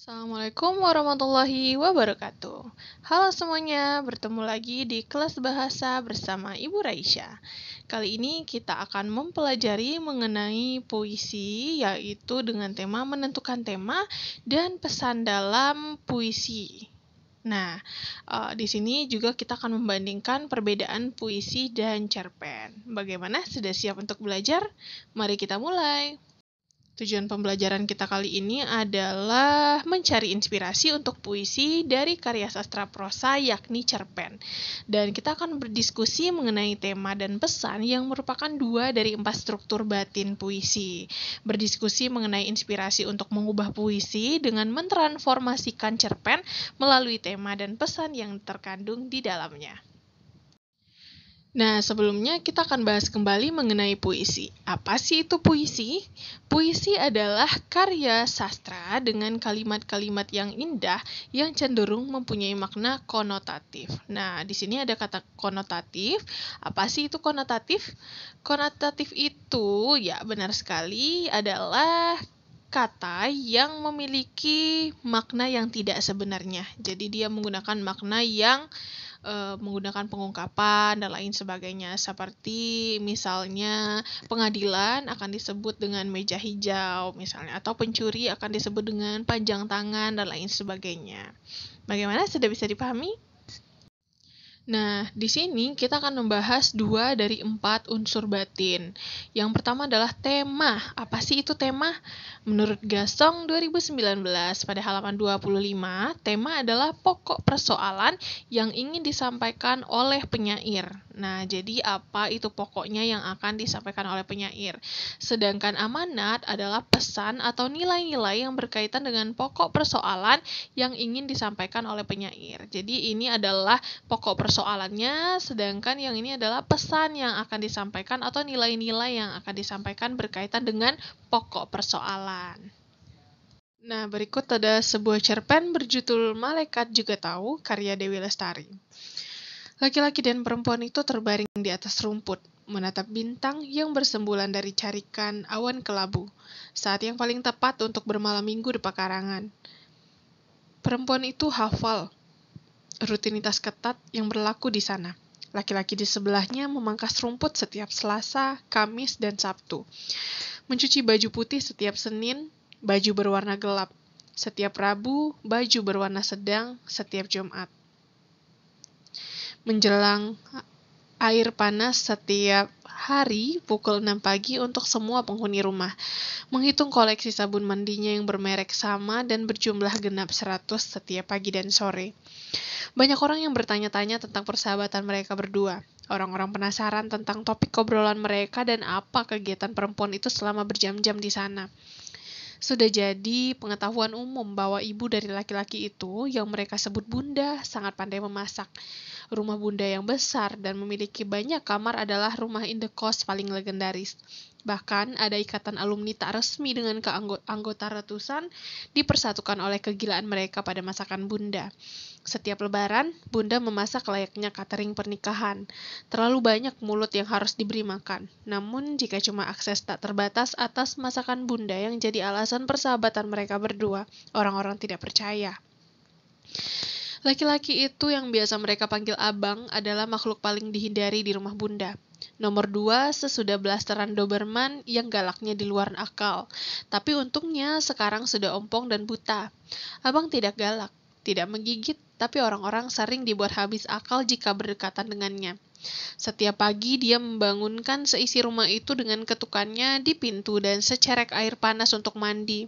Assalamualaikum warahmatullahi wabarakatuh. Halo semuanya, bertemu lagi di kelas bahasa bersama Ibu Raisya. Kali ini kita akan mempelajari mengenai puisi, yaitu dengan tema menentukan tema dan pesan dalam puisi. Nah, di sini juga kita akan membandingkan perbedaan puisi dan cerpen. Bagaimana? Sudah siap untuk belajar? Mari kita mulai. Tujuan pembelajaran kita kali ini adalah mencari inspirasi untuk puisi dari karya sastra prosa yakni cerpen. Dan kita akan berdiskusi mengenai tema dan pesan yang merupakan 2 dari 4 struktur batin puisi. Berdiskusi mengenai inspirasi untuk mengubah puisi dengan mentransformasikan cerpen melalui tema dan pesan yang terkandung di dalamnya. Nah, sebelumnya kita akan bahas kembali mengenai puisi. Apa sih itu puisi? Puisi adalah karya sastra dengan kalimat-kalimat yang indah yang cenderung mempunyai makna konotatif. Nah, di sini ada kata konotatif. Apa sih itu konotatif? Konotatif itu, ya benar sekali, adalah kata yang memiliki makna yang tidak sebenarnya. Jadi dia menggunakan makna yang menggunakan pengungkapan dan lain sebagainya. Seperti misalnya pengadilan akan disebut dengan meja hijau misalnya, atau pencuri akan disebut dengan panjang tangan dan lain sebagainya. Bagaimana, sudah bisa dipahami? Nah, di sini kita akan membahas 2 dari 4 unsur batin. Yang pertama adalah tema. Apa sih itu tema? Menurut Gasong 2019 pada halaman 25, tema adalah pokok persoalan yang ingin disampaikan oleh penyair. Nah, jadi apa itu pokoknya yang akan disampaikan oleh penyair? Sedangkan amanat adalah pesan atau nilai-nilai yang berkaitan dengan pokok persoalan yang ingin disampaikan oleh penyair. Jadi ini adalah pokok persoalannya, sedangkan yang ini adalah pesan yang akan disampaikan atau nilai-nilai yang akan disampaikan berkaitan dengan pokok persoalan. Nah, berikut ada sebuah cerpen berjudul Malaikat Juga Tahu, karya Dewi Lestari. Laki-laki dan perempuan itu terbaring di atas rumput, menatap bintang yang bersembulan dari carikan awan kelabu, saat yang paling tepat untuk bermalam minggu di pekarangan. Perempuan itu hafal rutinitas ketat yang berlaku di sana. Laki-laki di sebelahnya memangkas rumput setiap Selasa, Kamis, dan Sabtu. Mencuci baju putih setiap Senin, baju berwarna gelap. Setiap Rabu, baju berwarna sedang, setiap Jumat. Menjelang air panas setiap hari pukul 6 pagi untuk semua penghuni rumah. Menghitung koleksi sabun mandinya yang bermerek sama dan berjumlah genap 100 setiap pagi dan sore. Banyak orang yang bertanya-tanya tentang persahabatan mereka berdua. Orang-orang penasaran tentang topik obrolan mereka dan apa kegiatan perempuan itu selama berjam-jam di sana. Sudah jadi pengetahuan umum bahwa ibu dari laki-laki itu, yang mereka sebut Bunda, sangat pandai memasak. Rumah Bunda yang besar dan memiliki banyak kamar adalah rumah indekos paling legendaris. Bahkan ada ikatan alumni tak resmi dengan anggota ratusan dipersatukan oleh kegilaan mereka pada masakan Bunda. Setiap lebaran, Bunda memasak layaknya catering pernikahan. Terlalu banyak mulut yang harus diberi makan. Namun, jika cuma akses tak terbatas atas masakan Bunda yang jadi alasan persahabatan mereka berdua, orang-orang tidak percaya. Laki-laki itu yang biasa mereka panggil abang adalah makhluk paling dihindari di rumah Bunda. Nomor 2, sesudah blasteran Doberman yang galaknya di luar akal. Tapi untungnya sekarang sudah ompong dan buta. Abang tidak galak, tidak menggigit, tapi orang-orang sering dibuat habis akal jika berdekatan dengannya. Setiap pagi dia membangunkan seisi rumah itu dengan ketukannya di pintu dan secerek air panas untuk mandi.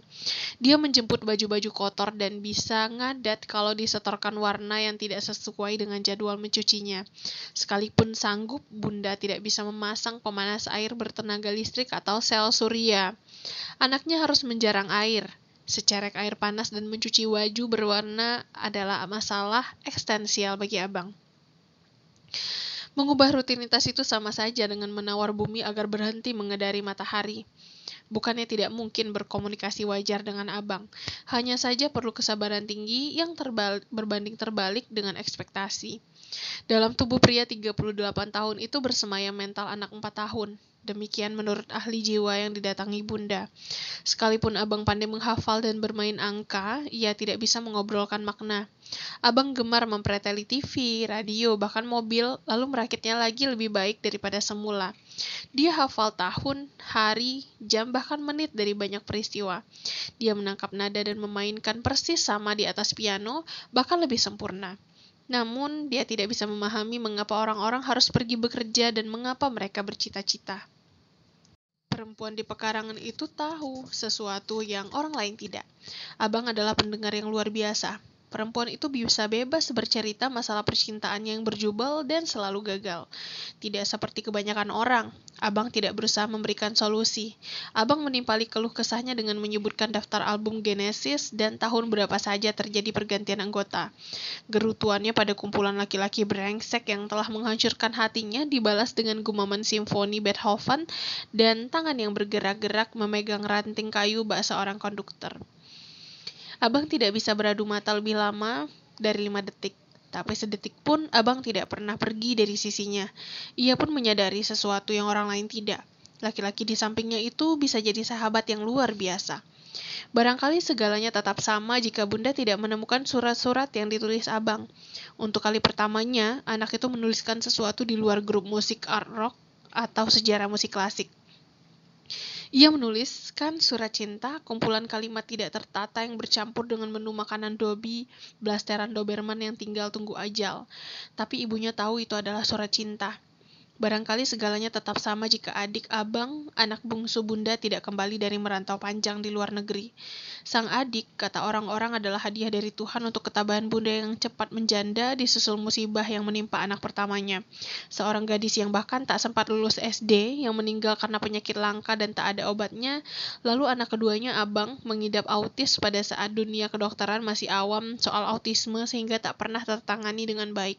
Dia menjemput baju-baju kotor dan bisa ngadat kalau disetorkan warna yang tidak sesuai dengan jadwal mencucinya. Sekalipun sanggup, Bunda tidak bisa memasang pemanas air bertenaga listrik atau sel surya. Anaknya harus menjarang air. Secerek air panas dan mencuci baju berwarna adalah masalah eksistensial bagi abang. Mengubah rutinitas itu sama saja dengan menawar bumi agar berhenti mengedari matahari. Bukannya tidak mungkin berkomunikasi wajar dengan abang, hanya saja perlu kesabaran tinggi yang berbanding terbalik dengan ekspektasi. Dalam tubuh pria 38 tahun itu bersemayam mental anak 4 tahun. Demikian menurut ahli jiwa yang didatangi Bunda. Sekalipun Abang pandai menghafal dan bermain angka, ia tidak bisa mengobrolkan makna. Abang gemar mempreteli TV, radio, bahkan mobil, lalu merakitnya lagi lebih baik daripada semula. Dia hafal tahun, hari, jam, bahkan menit dari banyak peristiwa. Dia menangkap nada dan memainkan persis sama di atas piano, bahkan lebih sempurna. Namun, dia tidak bisa memahami mengapa orang-orang harus pergi bekerja dan mengapa mereka bercita-cita. Perempuan di pekarangan itu tahu sesuatu yang orang lain tidak. Abang adalah pendengar yang luar biasa. Perempuan itu bisa bebas bercerita masalah percintaannya yang berjubel dan selalu gagal. Tidak seperti kebanyakan orang, Abang tidak berusaha memberikan solusi. Abang menimpali keluh kesahnya dengan menyebutkan daftar album Genesis dan tahun berapa saja terjadi pergantian anggota. Gerutuannya pada kumpulan laki-laki brengsek yang telah menghancurkan hatinya dibalas dengan gumaman simfoni Beethoven dan tangan yang bergerak-gerak memegang ranting kayu bak seorang konduktor. Abang tidak bisa beradu mata lebih lama dari 5 detik. Tapi sedetik pun Abang tidak pernah pergi dari sisinya. Ia pun menyadari sesuatu yang orang lain tidak. Laki-laki di sampingnya itu bisa jadi sahabat yang luar biasa. Barangkali segalanya tetap sama jika Bunda tidak menemukan surat-surat yang ditulis Abang. Untuk kali pertamanya, anak itu menuliskan sesuatu di luar grup musik art rock atau sejarah musik klasik. Ia menuliskan surat cinta, kumpulan kalimat tidak tertata yang bercampur dengan menu makanan Dobby, blasteran Doberman yang tinggal tunggu ajal. Tapi ibunya tahu itu adalah surat cinta. Barangkali segalanya tetap sama jika adik Abang, anak bungsu Bunda tidak kembali dari merantau panjang di luar negeri. Sang adik, kata orang-orang adalah hadiah dari Tuhan untuk ketabahan Bunda yang cepat menjanda disusul musibah yang menimpa anak pertamanya. Seorang gadis yang bahkan tak sempat lulus SD, yang meninggal karena penyakit langka dan tak ada obatnya, lalu anak keduanya Abang mengidap autis pada saat dunia kedokteran masih awam soal autisme sehingga tak pernah tertangani dengan baik.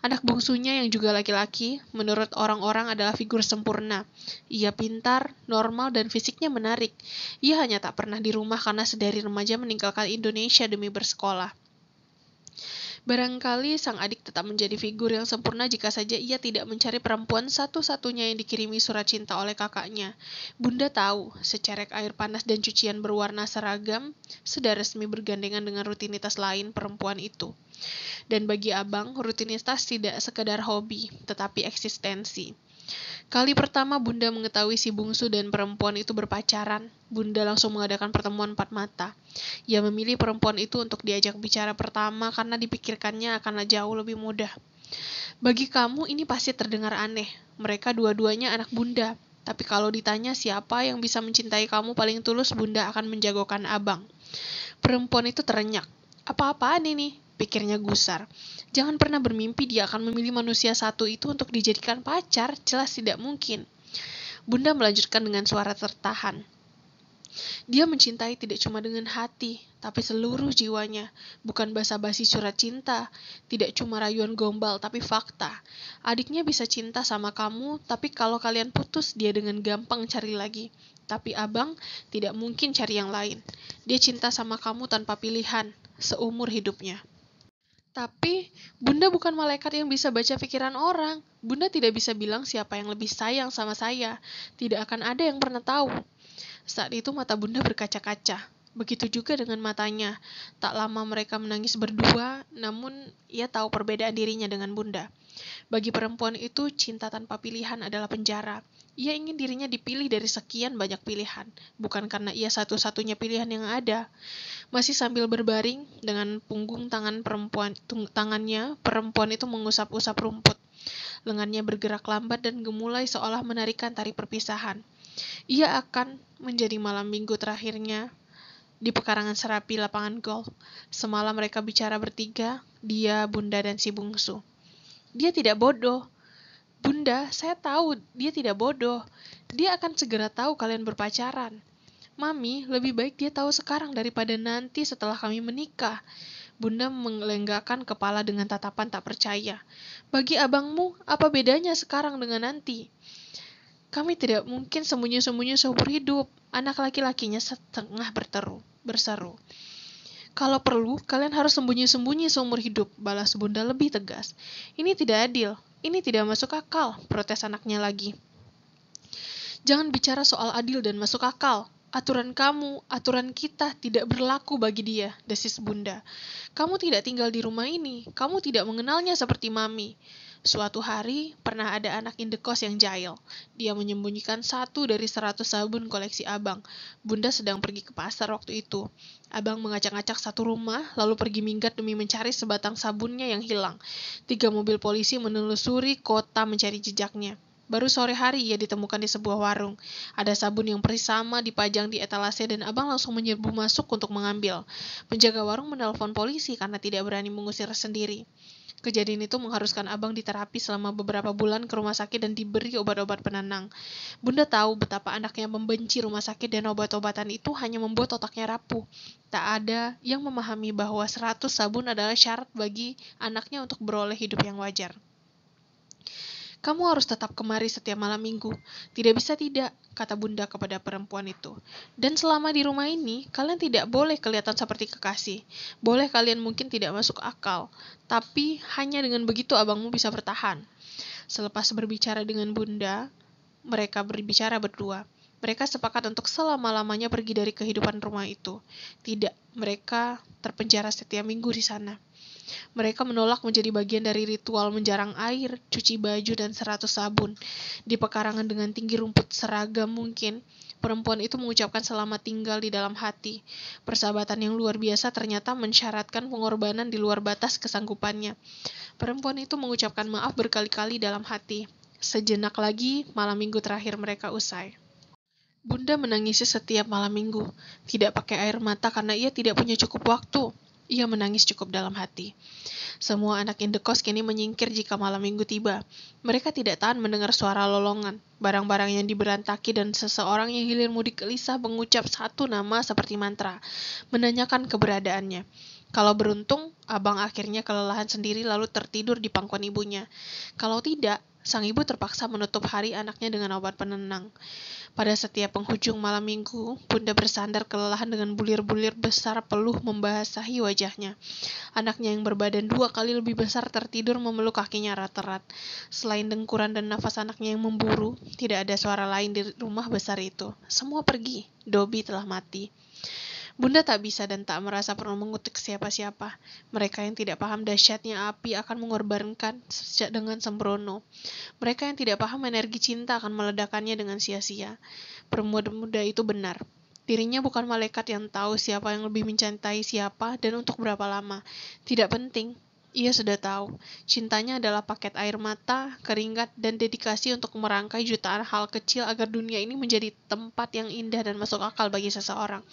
Anak bungsunya yang juga laki-laki, menurut orang-orang adalah figur sempurna. Ia pintar, normal, dan fisiknya menarik. Ia hanya tak pernah di rumah karena sedari remaja meninggalkan Indonesia demi bersekolah. Barangkali sang adik tetap menjadi figur yang sempurna jika saja ia tidak mencari perempuan satu-satunya yang dikirimi surat cinta oleh kakaknya. Bunda tahu, secerek air panas dan cucian berwarna seragam sudah resmi bergandengan dengan rutinitas lain perempuan itu. Dan bagi Abang, rutinitas tidak sekedar hobi, tetapi eksistensi. Kali pertama Bunda mengetahui si bungsu dan perempuan itu berpacaran, Bunda langsung mengadakan pertemuan 4 mata. Ia memilih perempuan itu untuk diajak bicara pertama karena dipikirkannya akan jauh lebih mudah. Bagi kamu ini pasti terdengar aneh, mereka dua-duanya anak Bunda. Tapi kalau ditanya siapa yang bisa mencintai kamu paling tulus, Bunda akan menjagokan Abang. Perempuan itu terenyak. Apa-apaan ini? Pikirnya gusar. Jangan pernah bermimpi dia akan memilih manusia satu itu untuk dijadikan pacar, jelas tidak mungkin. Bunda melanjutkan dengan suara tertahan. Dia mencintai tidak cuma dengan hati, tapi seluruh jiwanya. Bukan basa-basi surat cinta, tidak cuma rayuan gombal, tapi fakta. Adiknya bisa cinta sama kamu, tapi kalau kalian putus, dia dengan gampang cari lagi. Tapi Abang tidak mungkin cari yang lain. Dia cinta sama kamu tanpa pilihan, seumur hidupnya. Tapi, Bunda bukan malaikat yang bisa baca pikiran orang. Bunda tidak bisa bilang siapa yang lebih sayang sama saya. Tidak akan ada yang pernah tahu. Saat itu mata Bunda berkaca-kaca. Begitu juga dengan matanya. Tak lama mereka menangis berdua, namun ia tahu perbedaan dirinya dengan Bunda. Bagi perempuan itu, cinta tanpa pilihan adalah penjara. Ia ingin dirinya dipilih dari sekian banyak pilihan, bukan karena ia satu-satunya pilihan yang ada. Masih sambil berbaring, dengan punggung tangannya, perempuan itu mengusap-usap rumput. Lengannya bergerak lambat dan gemulai seolah menarikan tari perpisahan. Ia akan menjadi malam minggu terakhirnya di pekarangan serapi lapangan golf. Semalam mereka bicara bertiga, dia, Bunda, dan si bungsu. Dia tidak bodoh. Bunda, saya tahu dia tidak bodoh. Dia akan segera tahu kalian berpacaran. Mami, lebih baik dia tahu sekarang daripada nanti setelah kami menikah. Bunda menggelenggakan kepala dengan tatapan tak percaya. Bagi abangmu, apa bedanya sekarang dengan nanti? Kami tidak mungkin sembunyi-sembunyi seumur hidup. Anak laki-lakinya setengah berseru. Kalau perlu, kalian harus sembunyi-sembunyi seumur hidup, balas Bunda lebih tegas. Ini tidak adil, ini tidak masuk akal, protes anaknya lagi. Jangan bicara soal adil dan masuk akal. Aturan kamu, aturan kita tidak berlaku bagi dia, desis Bunda. Kamu tidak tinggal di rumah ini, kamu tidak mengenalnya seperti Mami. Suatu hari, pernah ada anak indekos yang jahil. Dia menyembunyikan 1 dari 100 sabun koleksi abang. Bunda sedang pergi ke pasar waktu itu. Abang mengacak-acak satu rumah, lalu pergi minggat demi mencari sebatang sabunnya yang hilang. 3 mobil polisi menelusuri kota mencari jejaknya. Baru sore hari ia ditemukan di sebuah warung. Ada sabun yang persis sama dipajang di etalase dan abang langsung menyerbu masuk untuk mengambil. Penjaga warung menelpon polisi karena tidak berani mengusir sendiri. Kejadian itu mengharuskan abang diterapi selama beberapa bulan ke rumah sakit dan diberi obat-obat penenang. Bunda tahu betapa anaknya membenci rumah sakit dan obat-obatan itu hanya membuat otaknya rapuh. Tak ada yang memahami bahwa 100 sabun adalah syarat bagi anaknya untuk beroleh hidup yang wajar. Kamu harus tetap kemari setiap malam minggu. Tidak bisa tidak, kata Bunda kepada perempuan itu. Dan selama di rumah ini, kalian tidak boleh kelihatan seperti kekasih. Boleh kalian mungkin tidak masuk akal, tapi hanya dengan begitu abangmu bisa bertahan. Selepas berbicara dengan Bunda, mereka berbicara berdua. Mereka sepakat untuk selama-lamanya pergi dari kehidupan rumah itu. Tidak, mereka terpenjara setiap minggu di sana. Mereka menolak menjadi bagian dari ritual menjarang air, cuci baju, dan 100 sabun. Di pekarangan dengan tinggi rumput seragam mungkin, perempuan itu mengucapkan selamat tinggal di dalam hati. Persahabatan yang luar biasa ternyata mensyaratkan pengorbanan di luar batas kesanggupannya. Perempuan itu mengucapkan maaf berkali-kali dalam hati. Sejenak lagi, malam minggu terakhir mereka usai. Bunda menangisi setiap malam minggu. Tidak pakai air mata karena ia tidak punya cukup waktu. Ia menangis cukup dalam hati. Semua anak indekos kini menyingkir jika malam minggu tiba. Mereka tidak tahan mendengar suara lolongan, barang-barang yang diberantaki dan seseorang yang hilir mudik gelisah mengucap satu nama seperti mantra, menanyakan keberadaannya. Kalau beruntung, abang akhirnya kelelahan sendiri lalu tertidur di pangkuan ibunya. Kalau tidak, sang ibu terpaksa menutup hari anaknya dengan obat penenang. Pada setiap penghujung malam minggu, Bunda bersandar kelelahan dengan bulir-bulir besar peluh membasahi wajahnya. Anaknya yang berbadan 2 kali lebih besar tertidur memeluk kakinya erat-erat. Selain dengkuran dan nafas anaknya yang memburu, tidak ada suara lain di rumah besar itu. Semua pergi. Dobby telah mati. Bunda tak bisa dan tak merasa perlu mengutuk siapa-siapa. Mereka yang tidak paham dahsyatnya api akan mengorbankan dengan sembrono. Mereka yang tidak paham energi cinta akan meledakannya dengan sia-sia. Pemuda itu benar. Dirinya bukan malaikat yang tahu siapa yang lebih mencintai siapa dan untuk berapa lama. Tidak penting. Ia sudah tahu. Cintanya adalah paket air mata, keringat, dan dedikasi untuk merangkai jutaan hal kecil agar dunia ini menjadi tempat yang indah dan masuk akal bagi seseorang.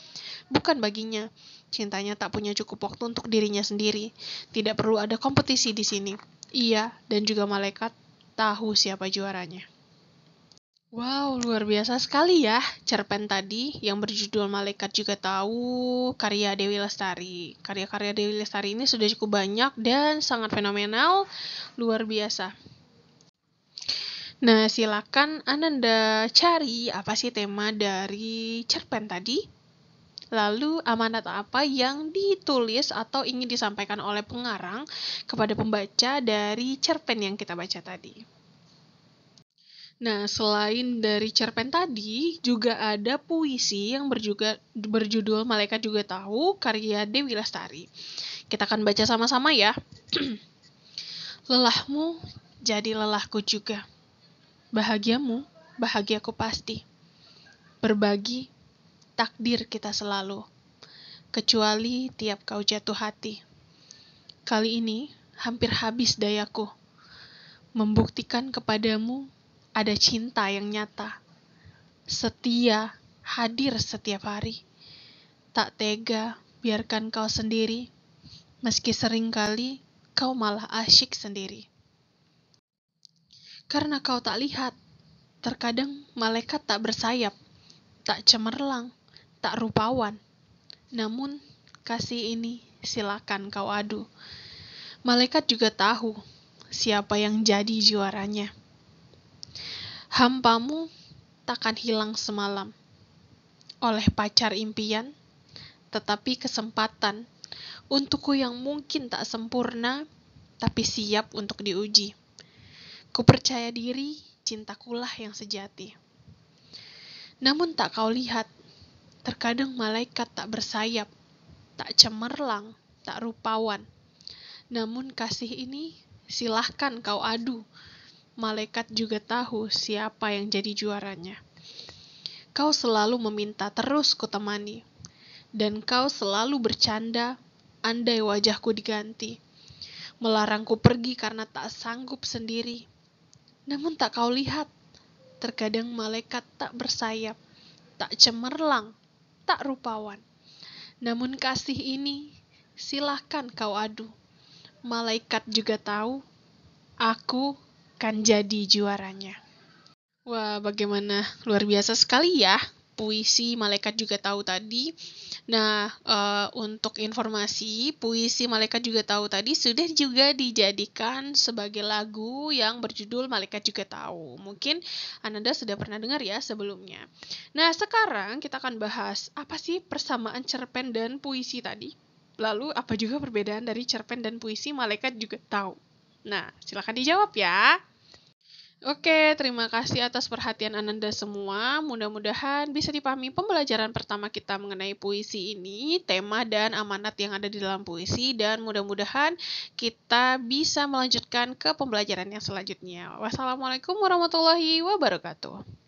Bukan baginya. Cintanya tak punya cukup waktu untuk dirinya sendiri. Tidak perlu ada kompetisi di sini. Ia dan juga malaikat tahu siapa juaranya. Wow, luar biasa sekali ya cerpen tadi yang berjudul Malaikat Juga Tahu, karya Dewi Lestari. Karya-karya Dewi Lestari ini sudah cukup banyak dan sangat fenomenal, luar biasa. Nah, silakan Ananda cari apa sih tema dari cerpen tadi? Lalu amanat apa yang ditulis atau ingin disampaikan oleh pengarang kepada pembaca dari cerpen yang kita baca tadi? Nah, selain dari cerpen tadi, juga ada puisi yang berjudul Malaikat Juga Tahu, karya Dewi Lestari. Kita akan baca sama-sama ya. Lelahmu jadi lelahku juga. Bahagiamu, bahagiaku pasti. Berbagi, takdir kita selalu. Kecuali tiap kau jatuh hati. Kali ini, hampir habis dayaku. Membuktikan kepadamu ada cinta yang nyata, setia, hadir setiap hari. Tak tega biarkan kau sendiri, meski seringkali kau malah asyik sendiri. Karena kau tak lihat, terkadang malaikat tak bersayap, tak cemerlang, tak rupawan. Namun, kasih ini silakan kau adu. Malaikat juga tahu siapa yang jadi juaranya. Hampamu takkan hilang semalam oleh pacar impian, tetapi kesempatan Untukku yang mungkin tak sempurna, tapi siap untuk diuji. Ku percaya diri, cintakulah yang sejati. Namun tak kau lihat, terkadang malaikat tak bersayap, tak cemerlang, tak rupawan. Namun kasih ini silahkan kau adu. Malaikat juga tahu siapa yang jadi juaranya. Kau selalu meminta terus kutemani, dan kau selalu bercanda, andai wajahku diganti. Melarangku pergi karena tak sanggup sendiri. Namun tak kau lihat, terkadang malaikat tak bersayap, tak cemerlang, tak rupawan. Namun kasih ini, silahkan kau adu. Malaikat juga tahu, aku kan jadi juaranya. Wah, bagaimana luar biasa sekali ya puisi Malaikat Juga Tahu tadi. Nah, untuk informasi, puisi Malaikat Juga Tahu tadi sudah juga dijadikan sebagai lagu yang berjudul Malaikat Juga Tahu. Mungkin Ananda sudah pernah dengar ya sebelumnya. Nah, sekarang kita akan bahas apa sih persamaan cerpen dan puisi tadi. Lalu, apa juga perbedaan dari cerpen dan puisi Malaikat Juga Tahu. Nah, silakan dijawab ya. Oke, terima kasih atas perhatian Ananda semua. Mudah-mudahan bisa dipahami pembelajaran pertama kita mengenai puisi ini, tema dan amanat yang ada di dalam puisi, dan mudah-mudahan kita bisa melanjutkan ke pembelajaran yang selanjutnya. Wassalamualaikum warahmatullahi wabarakatuh.